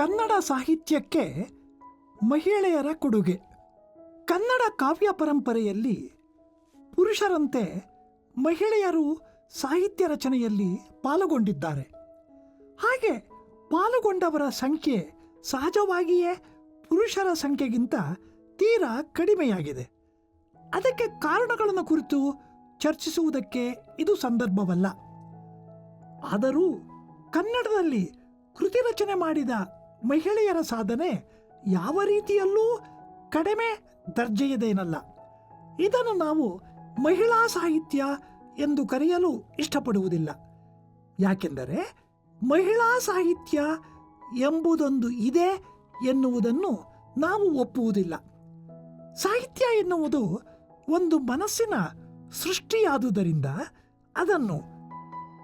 ಕನ್ನಡ ಸಾಹಿತ್ಯಕ್ಕೆ ಮಹಿಳೆಯರ ಕೊಡುಗೆ. ಕನ್ನಡ ಕಾವ್ಯ ಪರಂಪರೆಯಲ್ಲಿ ಪುರುಷರಂತೆ ಮಹಿಳೆಯರು ಸಾಹಿತ್ಯ ರಚನೆಯಲ್ಲಿ ಪಾಲುಗೊಂಡಿದ್ದಾರೆ. ಹಾಗೆ ಪಾಲುಗೊಂಡವರ ಸಂಖ್ಯೆ ಸಹಜವಾಗಿಯೇ ಪುರುಷರ ಸಂಖ್ಯೆಗಿಂತ ತೀರಾ ಕಡಿಮೆಯಾಗಿದೆ. ಅದಕ್ಕೆ ಕಾರಣಗಳನ್ನು ಕುರಿತು ಚರ್ಚಿಸುವುದಕ್ಕೆ ಇದು ಸಂದರ್ಭವಲ್ಲ. ಆದರೂ ಕನ್ನಡದಲ್ಲಿ ಕೃತಿ ರಚನೆ ಮಾಡಿದ ಮಹಿಳೆಯರ ಸಾಧನೆ ಯಾವ ರೀತಿಯಲ್ಲೂ ಕಡಿಮೆ ದರ್ಜೆಯದೇನಲ್ಲ. ಇದನ್ನು ನಾವು ಮಹಿಳಾ ಸಾಹಿತ್ಯ ಎಂದು ಕರೆಯಲು ಇಷ್ಟಪಡುವುದಿಲ್ಲ. ಯಾಕೆಂದರೆ ಮಹಿಳಾ ಸಾಹಿತ್ಯ ಎಂಬುದೊಂದು ಇದೆ ಎನ್ನುವುದನ್ನು ನಾವು ಒಪ್ಪುವುದಿಲ್ಲ. ಸಾಹಿತ್ಯ ಎನ್ನುವುದು ಒಂದು ಮನಸ್ಸಿನ ಸೃಷ್ಟಿಯಾದುದರಿಂದ ಅದನ್ನು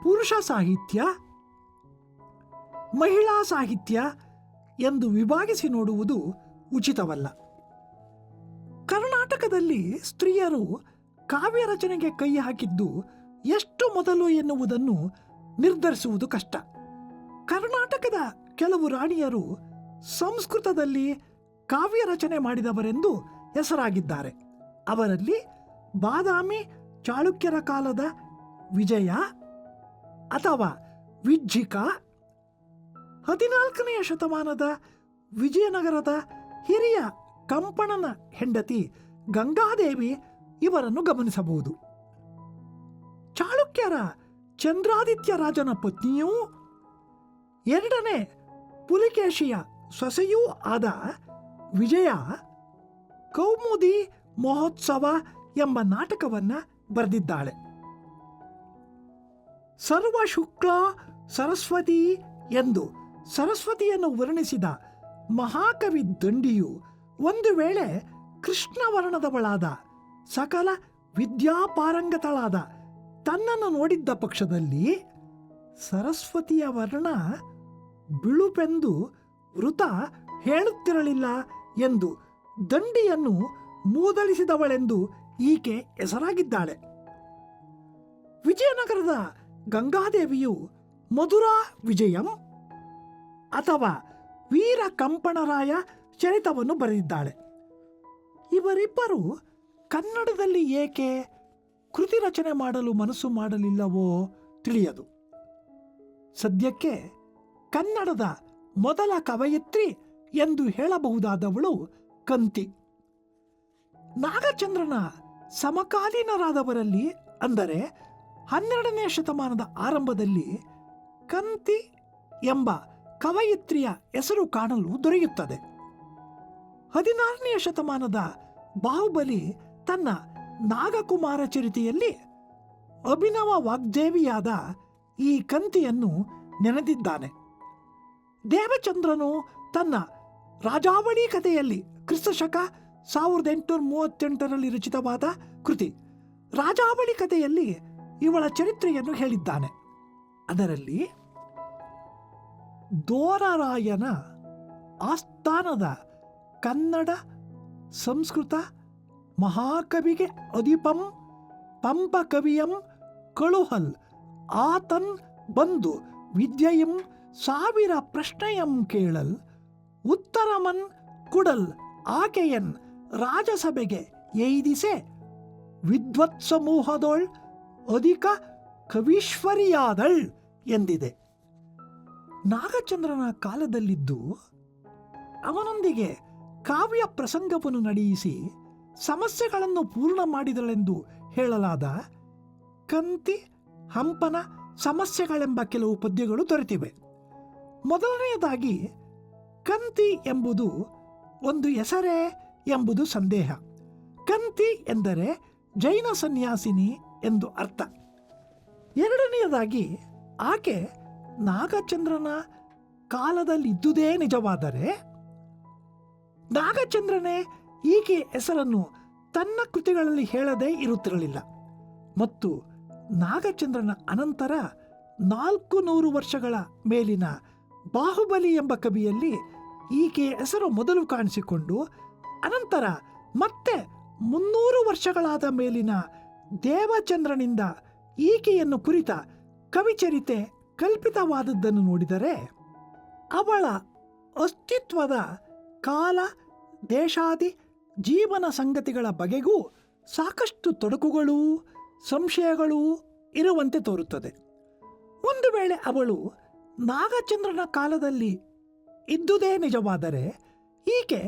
ಪುರುಷ ಸಾಹಿತ್ಯ, ಮಹಿಳಾ ಸಾಹಿತ್ಯ ಎಂದು ವಿಭಾಗಿಸಿ ನೋಡುವುದು ಉಚಿತವಲ್ಲ. ಕರ್ನಾಟಕದಲ್ಲಿ ಸ್ತ್ರೀಯರು ಕಾವ್ಯ ರಚನೆಗೆ ಕೈ ಹಾಕಿದ್ದು ಎಷ್ಟು ಮೊದಲು ಎನ್ನುವುದನ್ನು ನಿರ್ಧರಿಸುವುದು ಕಷ್ಟ. ಕರ್ನಾಟಕದ ಕೆಲವು ರಾಣಿಯರು ಸಂಸ್ಕೃತದಲ್ಲಿ ಕಾವ್ಯ ರಚನೆ ಮಾಡಿದವರೆಂದು ಹೆಸರಾಗಿದ್ದಾರೆ. ಅವರಲ್ಲಿ ಬಾದಾಮಿ ಚಾಳುಕ್ಯರ ಕಾಲದ ವಿಜಯ ಅಥವಾ ವಿಜ್ಜಿಕಾ, 14ನೇ ಶತಮಾನದ ವಿಜಯನಗರದ ಹಿರಿಯ ಕಂಪಣನ ಹೆಂಡತಿ ಗಂಗಾದೇವಿ ಇವರನ್ನು ಗಮನಿಸಬಹುದು. ಚಾಳುಕ್ಯರ ಚಂದ್ರಾದಿತ್ಯ ರಾಜನ ಪತ್ನಿಯೂ 2ನೇ ಪುಲಿಕೇಶಿಯ ಸೊಸೆಯೂ ಆದ ವಿಜಯ ಕೌಮುದಿ ಮಹೋತ್ಸವ ಎಂಬ ನಾಟಕವನ್ನು ಬರೆದಿದ್ದಾಳೆ. ಸರ್ವಶುಕ್ಲ ಸರಸ್ವತಿ ಎಂದು ಸರಸ್ವತಿಯನ್ನು ವರ್ಣಿಸಿದ ಮಹಾಕವಿ ದಂಡಿಯು ಒಂದು ವೇಳೆ ಕೃಷ್ಣವರ್ಣದವಳಾದ ಸಕಲ ವಿದ್ಯಾಪಾರಂಗತಳಾದ ತನ್ನನ್ನು ನೋಡಿದ್ದ ಪಕ್ಷದಲ್ಲಿ ಸರಸ್ವತಿಯ ವರ್ಣ ಬಿಳುಪೆಂದು ವೃತ ಹೇಳುತ್ತಿರಲಿಲ್ಲ ಎಂದು ದಂಡಿಯನ್ನು ಮೂದಲಿಸಿದವಳೆಂದು ಈಕೆ ಹೆಸರಾಗಿದ್ದಾಳೆ. ವಿಜಯನಗರದ ಗಂಗಾದೇವಿಯು ಮಧುರಾ ವಿಜಯಂ ಅಥವಾ ವೀರ ಕಂಪಣರಾಯ ಚರಿತವನ್ನು ಬರೆದಿದ್ದಾಳೆ. ಇವರಿಬ್ಬರು ಕನ್ನಡದಲ್ಲಿ ಏಕೆ ಕೃತಿ ರಚನೆ ಮಾಡಲು ಮನಸ್ಸು ಮಾಡಲಿಲ್ಲವೋ ತಿಳಿಯದು. ಸದ್ಯಕ್ಕೆ ಕನ್ನಡದ ಮೊದಲ ಕವಯಿತ್ರಿ ಎಂದು ಹೇಳಬಹುದಾದವಳು ಕಂತಿ. ನಾಗಚಂದ್ರನ ಸಮಕಾಲೀನರಾದವರಲ್ಲಿ ಅಂದರೆ 12ನೇ ಶತಮಾನದ ಆರಂಭದಲ್ಲಿ ಕಂತಿ ಎಂಬ ಕವಯಿತ್ರಿಯ ಹೆಸರು ಕಾಣಲು ದೊರೆಯುತ್ತದೆ. 16ನೇ ಶತಮಾನದ ಬಾಹುಬಲಿ ತನ್ನ ನಾಗಕುಮಾರ ಚರಿತೆಯಲ್ಲಿ ಅಭಿನವ ವಾಗ್ದೇವಿಯಾದ ಈ ಕಂತಿಯನ್ನು ನೆನೆದಿದ್ದಾನೆ. ದೇವಚಂದ್ರನು ತನ್ನ ರಾಜಾವಳಿ ಕಥೆಯಲ್ಲಿ ಕ್ರಿಸ್ತಶಕ 1838ರಲ್ಲಿ ರಚಿತವಾದ ಕೃತಿ ರಾಜಾವಳಿ ಕಥೆಯಲ್ಲಿ ಇವಳ ಚರಿತ್ರೆಯನ್ನು ಹೇಳಿದ್ದಾನೆ. ಅದರಲ್ಲಿ ದೋರರಾಯನ ಆಸ್ಥಾನದ ಕನ್ನಡ ಸಂಸ್ಕೃತ ಮಹಾಕವಿಗೆ ಅಧಿಪಂ ಪಂಪ ಕವಿಯಂ ಕಳುಹಲ್ ಆತನ್ ಬಂದು ವಿದ್ಯೆಯಂ ಸಾವಿರ ಪ್ರಶ್ನೆಯಂ ಕೇಳಲ್ ಉತ್ತರಮನ್ ಕುಡಲ್ ಆಕೆಯನ್ ರಾಜಸಭೆಗೆ ಎಯ್ದಿಸೆ ವಿದ್ವತ್ ಸಮೂಹದೊಳ್ ಅಧಿಕ ಕವೀಶ್ವರಿಯಾದಳ್ ಎಂದಿದೆ. ನಾಗಚಂದ್ರನ ಕಾಲದಲ್ಲಿದ್ದು ಅವನೊಂದಿಗೆ ಕಾವ್ಯ ಪ್ರಸಂಗವನ್ನು ನಡೆಯಿಸಿ ಸಮಸ್ಯೆಗಳನ್ನು ಪೂರ್ಣ ಮಾಡಿದಳೆಂದು ಹೇಳಲಾದ ಕಂತಿ ಹಂಪನ ಸಮಸ್ಯೆಗಳೆಂಬ ಕೆಲವು ಪದ್ಯಗಳು ದೊರೆತಿವೆ. ಮೊದಲನೆಯದಾಗಿ ಕಂತಿ ಎಂಬುದು ಒಂದು ಹೆಸರೇ ಎಂಬುದು ಸಂದೇಹ. ಕಂತಿ ಎಂದರೆ ಜೈನ ಸನ್ಯಾಸಿನಿ ಎಂದು ಅರ್ಥ. ಎರಡನೆಯದಾಗಿ ಆಕೆ ನಾಗಚಂದ್ರನ ಕಾಲದಲ್ಲಿದ್ದುದೇ ನಿಜವಾದರೆ ನಾಗಚಂದ್ರನೇ ಈಕೆ ಹೆಸರನ್ನು ತನ್ನ ಕೃತಿಗಳಲ್ಲಿ ಹೇಳದೇ ಇರುತ್ತಿರಲಿಲ್ಲ ಮತ್ತು ನಾಗಚಂದ್ರನ ಅನಂತರ 400 ವರ್ಷಗಳ ಮೇಲಿನ ಬಾಹುಬಲಿ ಎಂಬ ಕವಿಯಲ್ಲಿ ಈಕೆಯ ಹೆಸರು ಮೊದಲು ಕಾಣಿಸಿಕೊಂಡು ಅನಂತರ ಮತ್ತೆ 300 ವರ್ಷಗಳಾದ ಮೇಲಿನ ದೇವಚಂದ್ರನಿಂದ ಈಕೆಯನ್ನು ಕುರಿತ ಕವಿಚರಿತೆ ಕಲ್ಪಿತವಾದದ್ದನ್ನು ನೋಡಿದರೆ ಅವಳ ಅಸ್ತಿತ್ವದ ಕಾಲ, ದೇಶಾದಿ, ಜೀವನ ಸಂಗತಿಗಳ ಬಗೆಗೂ ಸಾಕಷ್ಟು ತೊಡಕುಗಳೂ ಸಂಶಯಗಳೂ ಇರುವಂತೆ ತೋರುತ್ತದೆ. ಒಂದು ವೇಳೆ ಅವಳು ನಾಗಚಂದ್ರನ ಕಾಲದಲ್ಲಿ ಇದ್ದುದೇ ನಿಜವಾದರೆ ಈಕೆ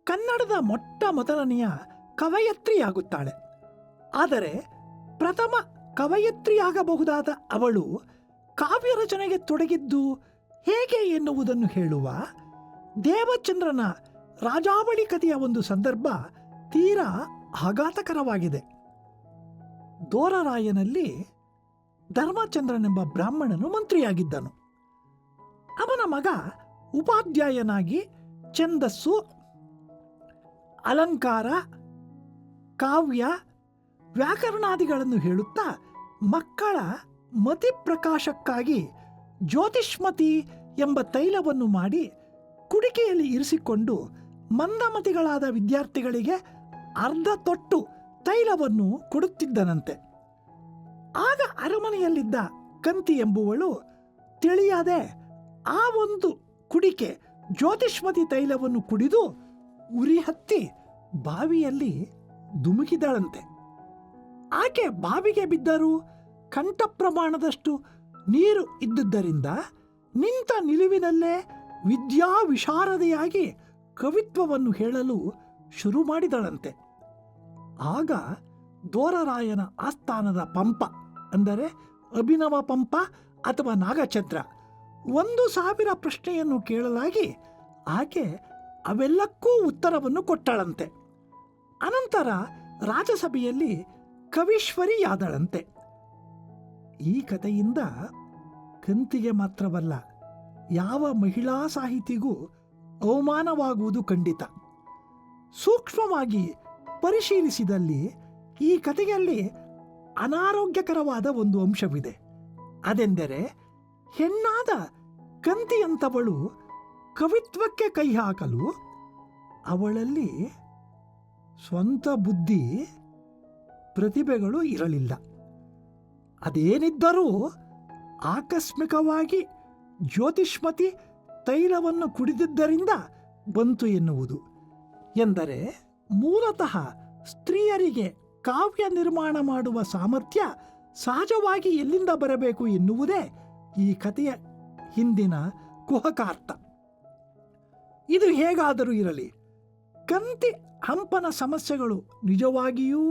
ಕನ್ನಡದ ಮೊಟ್ಟ ಮೊದಲನೆಯ ಕವಯತ್ರಿಯಾಗುತ್ತಾಳೆ. ಆದರೆ ಪ್ರಥಮ ಕವಯತ್ರಿಯಾಗಬಹುದಾದ ಅವಳು ಕಾವ್ಯ ರಚನೆಗೆ ತೊಡಗಿದ್ದು ಹೇಗೆ ಎನ್ನುವುದನ್ನು ಹೇಳುವ ದೇವಚಂದ್ರನ ರಾಜಾವಳಿ ಕಥೆಯ ಒಂದು ಸಂದರ್ಭ ತೀರಾ ಆಘಾತಕರವಾಗಿದೆ. ದೋರರಾಯನಲ್ಲಿ ಧರ್ಮಚಂದ್ರನೆಂಬ ಬ್ರಾಹ್ಮಣನು ಮಂತ್ರಿಯಾಗಿದ್ದನು. ಅವನ ಮಗ ಉಪಾಧ್ಯಾಯನಾಗಿ ಛಂದಸ್ಸು, ಅಲಂಕಾರ, ಕಾವ್ಯ, ವ್ಯಾಕರಣಾದಿಗಳನ್ನು ಹೇಳುತ್ತಾ ಮಕ್ಕಳ ಮತಿ ಪ್ರಕಾಶಕ್ಕಾಗಿ ಜ್ಯೋತಿಷ್ಮತಿ ಎಂಬ ತೈಲವನ್ನು ಮಾಡಿ ಕುಡಿಕೆಯಲ್ಲಿ ಇರಿಸಿಕೊಂಡು ಮಂದಮತಿಗಳಾದ ವಿದ್ಯಾರ್ಥಿಗಳಿಗೆ ಅರ್ಧ ತೊಟ್ಟು ತೈಲವನ್ನು ಕೊಡುತ್ತಿದ್ದನಂತೆ. ಆಗ ಅರಮನೆಯಲ್ಲಿದ್ದ ಕಂತಿ ಎಂಬುವಳು ತಿಳಿಯದೆ ಆ ಒಂದು ಕುಡಿಕೆ ಜ್ಯೋತಿಷ್ಮತಿ ತೈಲವನ್ನು ಕುಡಿದು ಉರಿ ಹತ್ತಿ ಬಾವಿಯಲ್ಲಿ ಧುಮುಕಿದಳಂತೆ. ಆಕೆ ಬಾವಿಗೆ ಬಿದ್ದರೂ ಕಂಠ ಪ್ರಮಾಣದಷ್ಟು ನೀರು ಇದ್ದುದರಿಂದ ನಿಂತ ನಿಲುವಿನಲ್ಲೇ ವಿದ್ಯಾ ವಿಶಾರದೆಯಾಗಿ ಕವಿತ್ವವನ್ನು ಹೇಳಲು ಶುರು ಮಾಡಿದಳಂತೆ. ಆಗ ದೋರರಾಯನ ಆಸ್ಥಾನದ ಪಂಪ, ಅಂದರೆ ಅಭಿನವ ಪಂಪ ಅಥವಾ ನಾಗಚಂದ್ರ, 1,000 ಪ್ರಶ್ನೆಯನ್ನು ಕೇಳಲಾಗಿ ಆಕೆ ಅವೆಲ್ಲಕ್ಕೂ ಉತ್ತರವನ್ನು ಕೊಟ್ಟಳಂತೆ. ಅನಂತರ ರಾಜಸಭೆಯಲ್ಲಿ ಕವೀಶ್ವರಿಯಾದಳಂತೆ. ಈ ಕಥೆಯಿಂದ ಕಂತಿಗೆ ಮಾತ್ರವಲ್ಲ, ಯಾವ ಮಹಿಳಾ ಸಾಹಿತಿಗೂ ಅವಮಾನವಾಗುವುದು ಖಂಡಿತ. ಸೂಕ್ಷ್ಮವಾಗಿ ಪರಿಶೀಲಿಸಿದಲ್ಲಿ ಈ ಕಥೆಯಲ್ಲಿ ಅನಾರೋಗ್ಯಕರವಾದ ಒಂದು ಅಂಶವಿದೆ. ಅದೆಂದರೆ ಹೆಣ್ಣಾದ ಕಂತಿಯಂಥವಳು ಕವಿತ್ವಕ್ಕೆ ಕೈ ಹಾಕಲು ಅವಳಲ್ಲಿ ಸ್ವಂತ ಬುದ್ಧಿ ಪ್ರತಿಭೆಗಳು ಇರಲಿಲ್ಲ. ಅದೇನಿದ್ದರೂ ಆಕಸ್ಮಿಕವಾಗಿ ಜ್ಯೋತಿಷ್ಮತಿ ತೈಲವನ್ನು ಕುಡಿದಿದ್ದರಿಂದ ಬಂತು ಎನ್ನುವುದು. ಎಂದರೆ ಮೂಲತಃ ಸ್ತ್ರೀಯರಿಗೆ ಕಾವ್ಯ ನಿರ್ಮಾಣ ಮಾಡುವ ಸಾಮರ್ಥ್ಯ ಸಹಜವಾಗಿ ಎಲ್ಲಿಂದ ಬರಬೇಕು ಎನ್ನುವುದೇ ಈ ಕಥೆಯ ಹಿಂದಿನ ಕುಹಕಾರ್ಥ. ಇದು ಹೇಗಾದರೂ ಇರಲಿ, ಕಂತಿ ಹಂಪನ ಸಮಸ್ಯೆಗಳು ನಿಜವಾಗಿಯೂ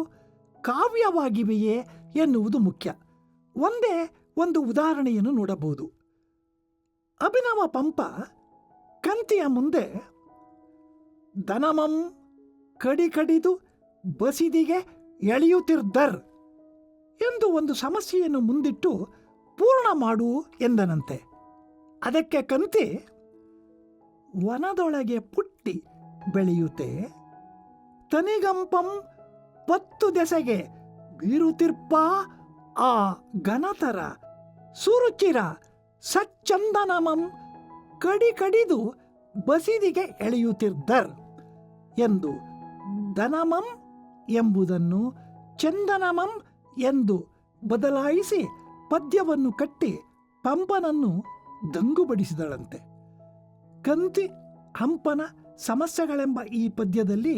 ಕಾವ್ಯವಾಗಿವೆಯೇ ಎನ್ನುವುದು ಮುಖ್ಯ. ಒಂದೇ ಒಂದು ಉದಾಹರಣೆಯನ್ನು ನೋಡಬಹುದು. ಅಭಿನವ ಪಂಪ ಕಂತಿಯ ಮುಂದೆ ದನಮಂ ಕಡಿದು ಬಸಿದಿಗೆ ಎಳೆಯುತ್ತಿರ್ದರ್ ಎಂದು ಒಂದು ಸಮಸ್ಯೆಯನ್ನು ಮುಂದಿಟ್ಟು ಪೂರ್ಣ ಮಾಡು ಎಂದನಂತೆ. ಅದಕ್ಕೆ ಕಂತಿ, ವನದೊಳಗೆ ಪುಟ್ಟಿ ಬೆಳೆಯುತ್ತೆ ತನಿಗಂಪಂ ಪತ್ತು ದೆಸೆಗೆ ಬೀರುತಿರ್ಪ ಆ ಘನತರ ಸುರುಚಿರ ಸಚ್ಚಂದನಮಂ ಕಡಿದು ಬಸಿದಿಗೆ ಎಳೆಯುತ್ತಿರ್ದರ್ ಎಂದು ದನಮಂ ಎಂಬುದನ್ನು ಚಂದನಮಂ ಎಂದು ಬದಲಾಯಿಸಿ ಪದ್ಯವನ್ನು ಕಟ್ಟಿ ಪಂಪನನ್ನು ದಂಗುಬಡಿಸಿದಳಂತೆ. ಕಂತಿ ಹಂಪನ ಸಮಸ್ಯೆಗಳೆಂಬ ಈ ಪದ್ಯದಲ್ಲಿ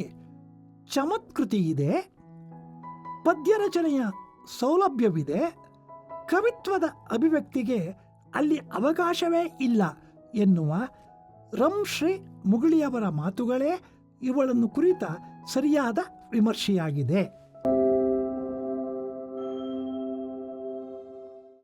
ಚಮತ್ಕೃತಿ ಇದೆ, ಪದ್ಯ ರಚನೆಯ ಸೌಲಭ್ಯವಿದೆ, ಕವಿತ್ವದ ಅಭಿವ್ಯಕ್ತಿಗೆ ಅಲ್ಲಿ ಅವಕಾಶವೇ ಇಲ್ಲ ಎನ್ನುವ ರಂಶ್ರೀ ಮುಗುಳಿಯವರ ಮಾತುಗಳೇ ಇವಳನ್ನು ಕುರಿತ ಸರಿಯಾದ ವಿಮರ್ಶೆಯಾಗಿದೆ.